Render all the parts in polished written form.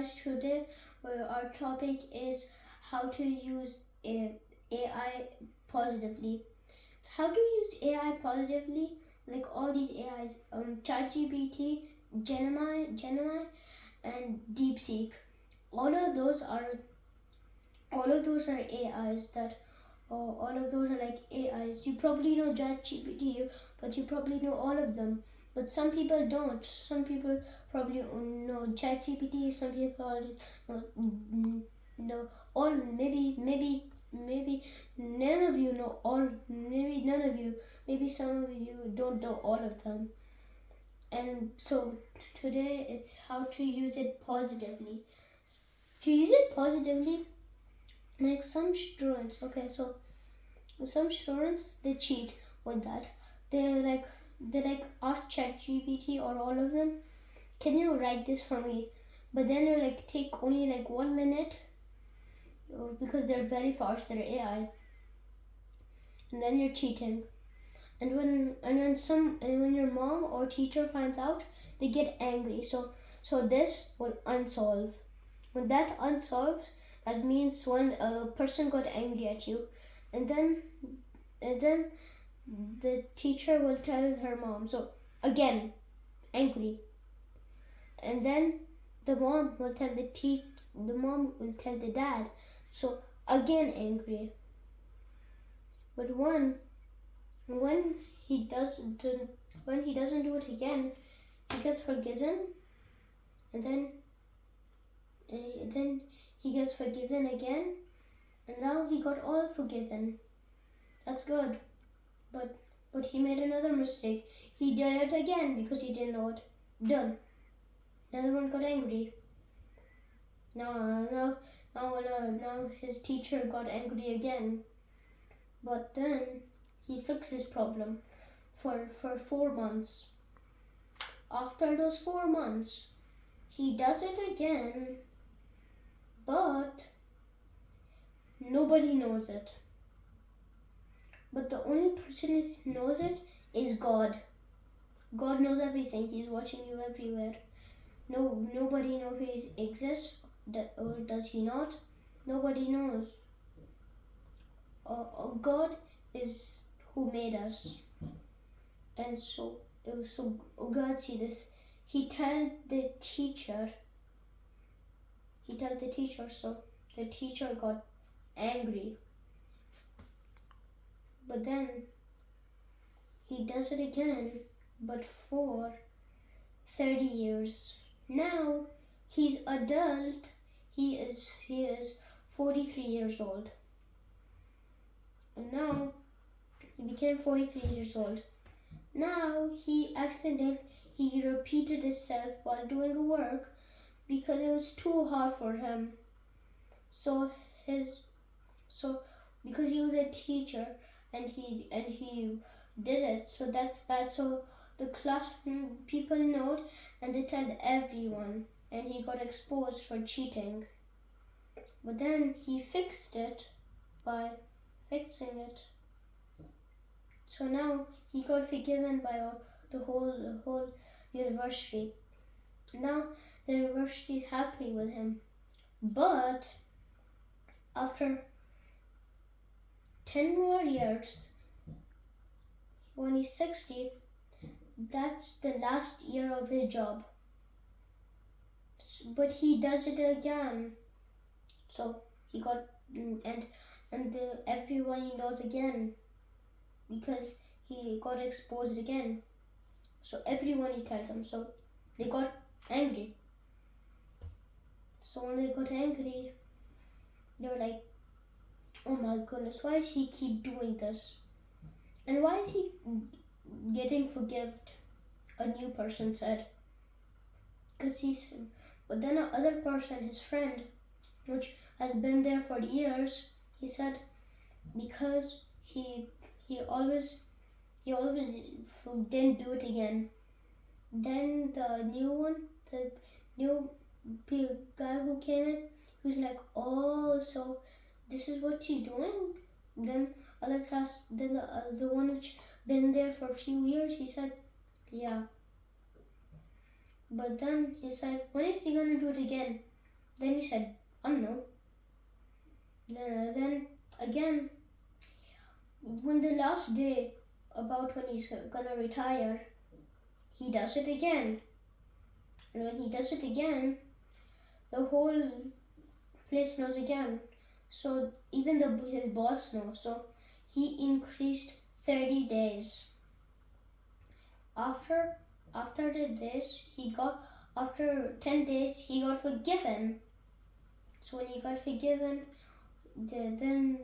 guys, today our topic is how to use AI positively. How to use AI positively? Like all these AIs, Chatgpt, Gemini, and Deepseek. All of those are AIs that. All of those are like AIs. You probably know ChatGPT, but you probably know all of them. But some people don't. Some people probably know ChatGPT. Some people know all. Maybe none of you know all. Maybe none of you. Maybe some of you don't know all of them. And so today it's how to use it positively. To use it positively, like some students. Okay, so some students they cheat with that. They ask ChatGPT or all of them, can you write this for me? But then they like take only like 1 minute because they're very fast, they're AI. And then you're cheating. And when your mom or teacher finds out, they get angry. So this will unsolve. When that unsolves, that means when a person got angry at you, and then the teacher will tell her mom. So again, angry, and then the mom will tell the dad. So again, angry. But when he doesn't do it again, he gets forgiven, and then he gets forgiven again, and now he got all forgiven. That's good. But he made another mistake. He did it again because he didn't know it. Done. Another one got angry. Now his teacher got angry again. But then he fixed his problem for 4 months. After those 4 months, he does it again, but nobody knows it. But the only person who knows it is God. God knows everything. He's watching you everywhere. Nobody knows if he exists or does he not. Nobody knows. God is who made us, and so God see this. He tell the teacher. So the teacher got angry. But then he does it again, but for 30 years. Now he's adult. He is 43 years old. And now he became 43 years old. Now he repeated himself while doing work because it was too hard for him. So because he was a teacher and he did it, so that's bad. So the class people know it, and they tell everyone, and he got exposed for cheating. But then he fixed it by fixing it. So now he got forgiven by the whole university. Now the university is happy with him. But after 10 more years, when he's 60, that's the last year of his job. But he does it again. So he got everyone he knows again because he got exposed again. So everyone he tells them. So they got angry. So when they got angry, they were like, oh my goodness, why does he keep doing this? And why is he getting forgiven? A new person said. But then another person, his friend, which has been there for years, he said because he always didn't do it again. Then the new guy who came in, he was like, oh, so this is what she's doing. Then the one which been there for a few years, he said, yeah. But then he said, when is he gonna do it again? Then he said, I don't know. Then again, when the last day, about when he's gonna retire, he does it again. And when he does it again, the whole place knows again. So even his boss knows. So he increased 30 days. After the days, after 10 days, he got forgiven. So when he got forgiven, then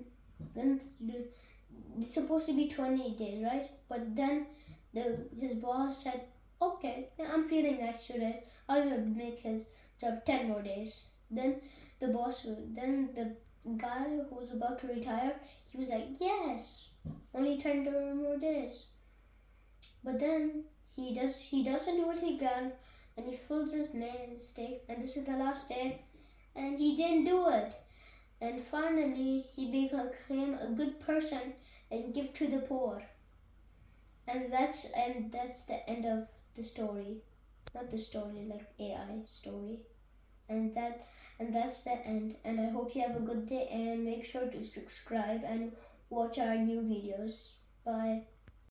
it's supposed to be 20 days, right? But then his boss said, okay, yeah, I'm feeling nice today. I'll make his job 10 more days. Then then the guy who was about to retire, he was like, yes, only 10 more days. But then he doesn't do it again, and he fulfills his mistake, and this is the last day, and he didn't do it. And finally, he became a good person and give to the poor. And that's the end of the story. Not the story, like AI story. And that's the end. And I hope you have a good day, and make sure to subscribe and watch our new videos. Bye.